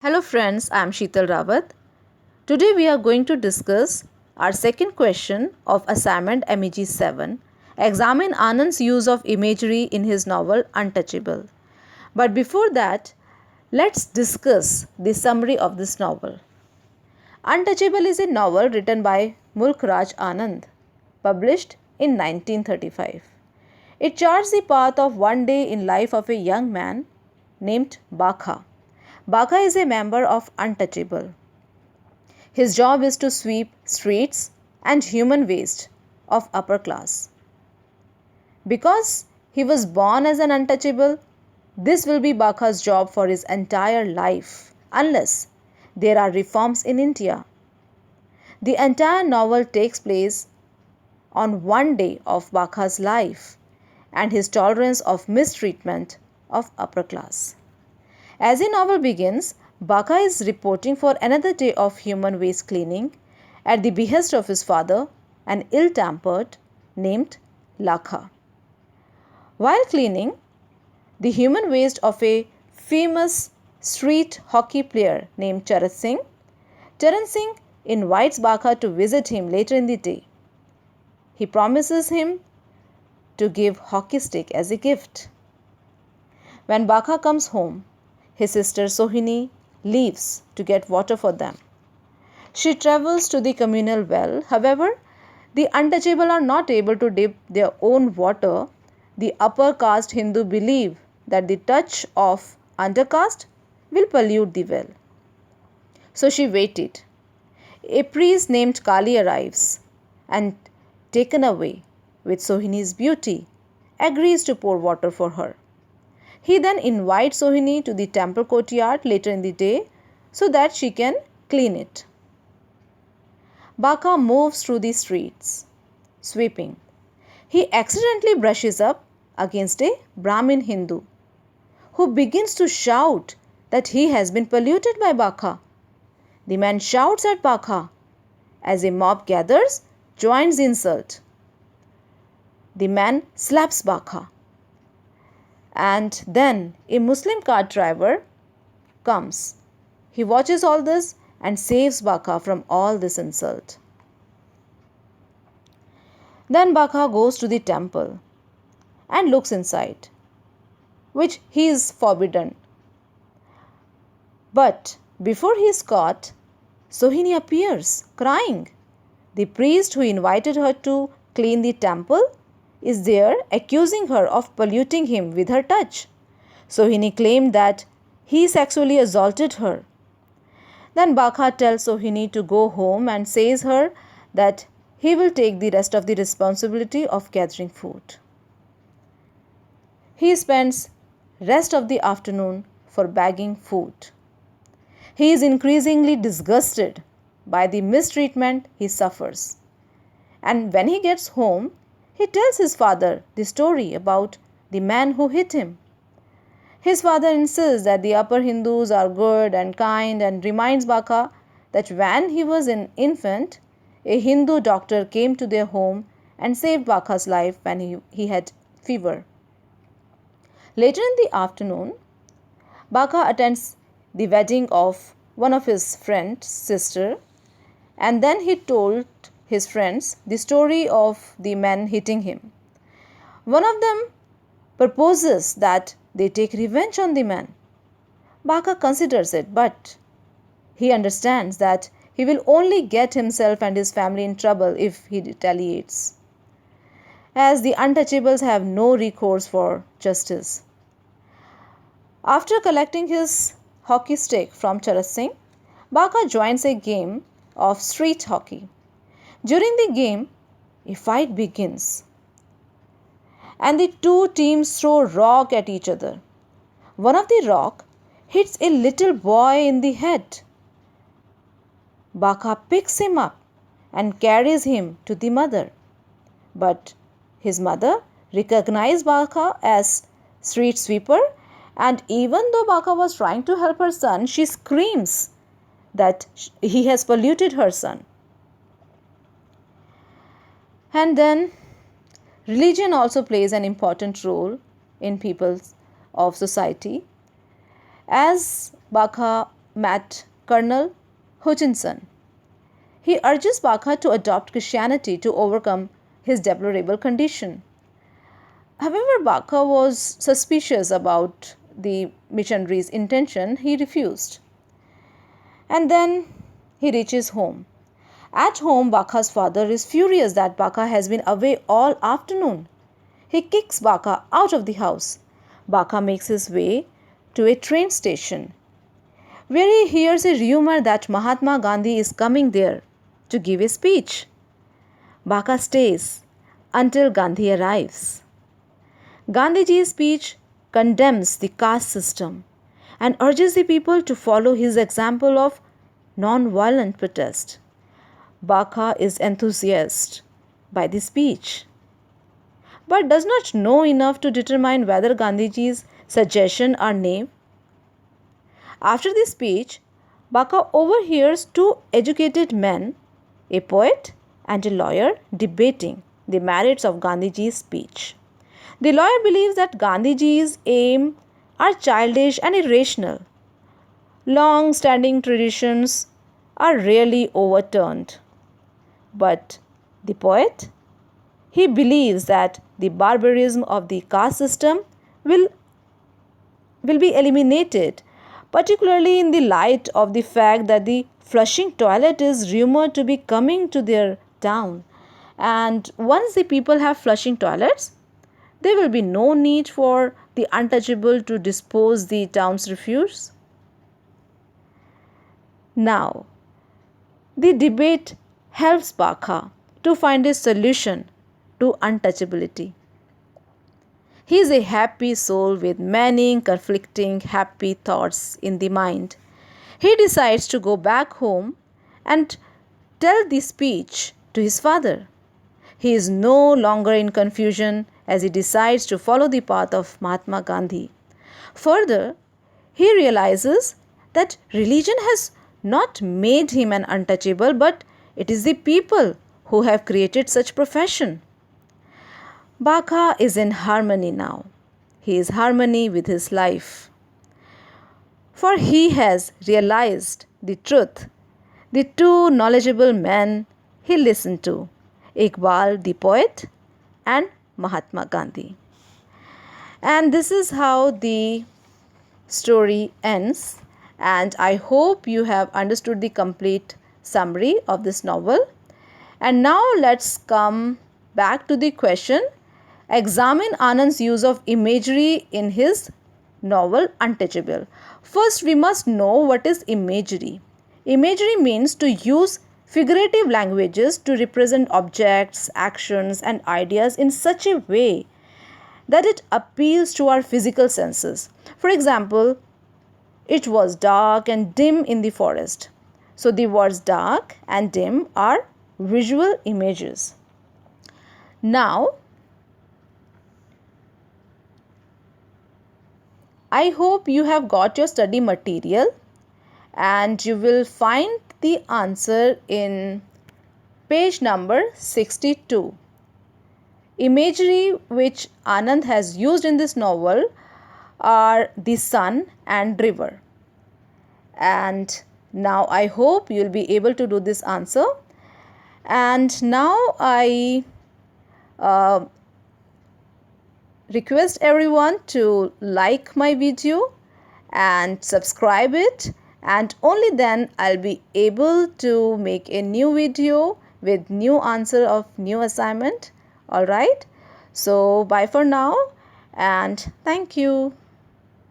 Hello friends, I am Sheetal Rawat. Today we are going to discuss our second question of assignment MEG 7. Examine Anand's use of imagery in his novel Untouchable. But before that, let's discuss the summary of this novel. Untouchable is a novel written by Mulk Raj Anand, published in 1935. It charts the path of one day in life of a young man named Bakha. Bakha is a member of Untouchable. His job is to sweep streets and human waste of upper class. Because he was born as an untouchable, this will be Bakha's job for his entire life, unless there are reforms in India. The entire novel takes place on one day of Bakha's life and his tolerance of mistreatment of upper class. As the novel begins, Bakha is reporting for another day of human waste cleaning at the behest of his father, an ill-tempered named Lakha. While cleaning the human waste of a famous street hockey player named Charan Singh invites Bakha to visit him later in the day. He promises him to give hockey stick as a gift. When Bakha comes home, his sister Sohini leaves to get water for them. She travels to the communal well. However, the untouchable are not able to dip their own water. The upper caste Hindu believe that the touch of undercaste will pollute the well. So she waited. A priest named Kali arrives and, taken away with Sohini's beauty, agrees to pour water for her. He then invites Sohini to the temple courtyard later in the day so that she can clean it. Bakha moves through the streets, sweeping. He accidentally brushes up against a Brahmin Hindu who begins to shout that he has been polluted by Bakha. The man shouts at Bakha. As a mob gathers, joins the insult. The man slaps Bakha. And then a Muslim cart driver comes. He watches all this and saves Bakha from all this insult. Then Bakha goes to the temple and looks inside, which he is forbidden. But before he is caught, Sohini appears, crying. The priest who invited her to clean the temple is there accusing her of polluting him with her touch. Sohini claimed that he sexually assaulted her. Then Bakha tells Sohini to go home and says her that he will take the rest of the responsibility of gathering food. He spends rest of the afternoon for bagging food. He is increasingly disgusted by the mistreatment he suffers. And when he gets home, he tells his father the story about the man who hit him. His father insists that the upper Hindus are good and kind and reminds Bakha that when he was an infant, a Hindu doctor came to their home and saved Bakha's life when he had fever. Later in the afternoon, Bakha attends the wedding of one of his friend's sister, and then he told his friends the story of the men hitting him. One of them proposes that they take revenge on the man. Bakha considers it, but he understands that he will only get himself and his family in trouble if he retaliates, as the untouchables have no recourse for justice. After collecting his hockey stick from Charan Singh, Bakha joins a game of street hockey. During the game, a fight begins and the two teams throw rock at each other. One of the rock hits a little boy in the head. Bakha picks him up and carries him to the mother. But his mother recognized Bakha as street sweeper, and even though Bakha was trying to help her son, she screams that he has polluted her son. And then religion also plays an important role in people of society. As Bakha met Colonel Hutchinson. He urges Bakha to adopt Christianity to overcome his deplorable condition. However, Bakha was suspicious about the missionary's intention. He refused. And then he reaches home. At home, Bakha's father is furious that Bakha has been away all afternoon. He kicks Bakha out of the house. Bakha makes his way to a train station, where he hears a rumor that Mahatma Gandhi is coming there to give a speech. Bakha stays until Gandhi arrives. Gandhiji's speech condemns the caste system and urges the people to follow his example of non-violent protest. Bakha is enthusiastic by the speech, but does not know enough to determine whether Gandhiji's suggestions are naive. After the speech, Bakha overhears two educated men, a poet and a lawyer, debating the merits of Gandhiji's speech. The lawyer believes that Gandhiji's aims are childish and irrational. Long-standing traditions are rarely overturned. But the poet, he believes that the barbarism of the caste system will be eliminated, particularly in the light of the fact that the flushing toilet is rumored to be coming to their town. And once the people have flushing toilets, there will be no need for the untouchable to dispose the town's refuse. Now, the debate helps Bakha to find a solution to untouchability. He is a happy soul with many conflicting happy thoughts in the mind. He decides to go back home and tell the speech to his father. He is no longer in confusion as he decides to follow the path of Mahatma Gandhi. Further, he realizes that religion has not made him an untouchable, but it is the people who have created such profession. Bakha is in harmony now. He is harmony with his life. For he has realized the truth. The two knowledgeable men he listened to, Iqbal the poet and Mahatma Gandhi. And this is how the story ends. And I hope you have understood the complete summary of this novel. And now let's come back to the question. Examine Anand's use of imagery in his novel Untouchable. First, we must know what is imagery. Imagery means to use figurative languages to represent objects, actions, and ideas in such a way that it appeals to our physical senses. For example, it was dark and dim in the forest. So the words dark and dim are visual images. Now, I hope you have got your study material and you will find the answer in page number 62. Imagery which Anand has used in this novel are the sun and river. And now I hope you will be able to do this answer. And now I request everyone to like my video and subscribe it, and only then I'll be able to make a new video with new answer of new assignment. All right, so bye for now and thank you.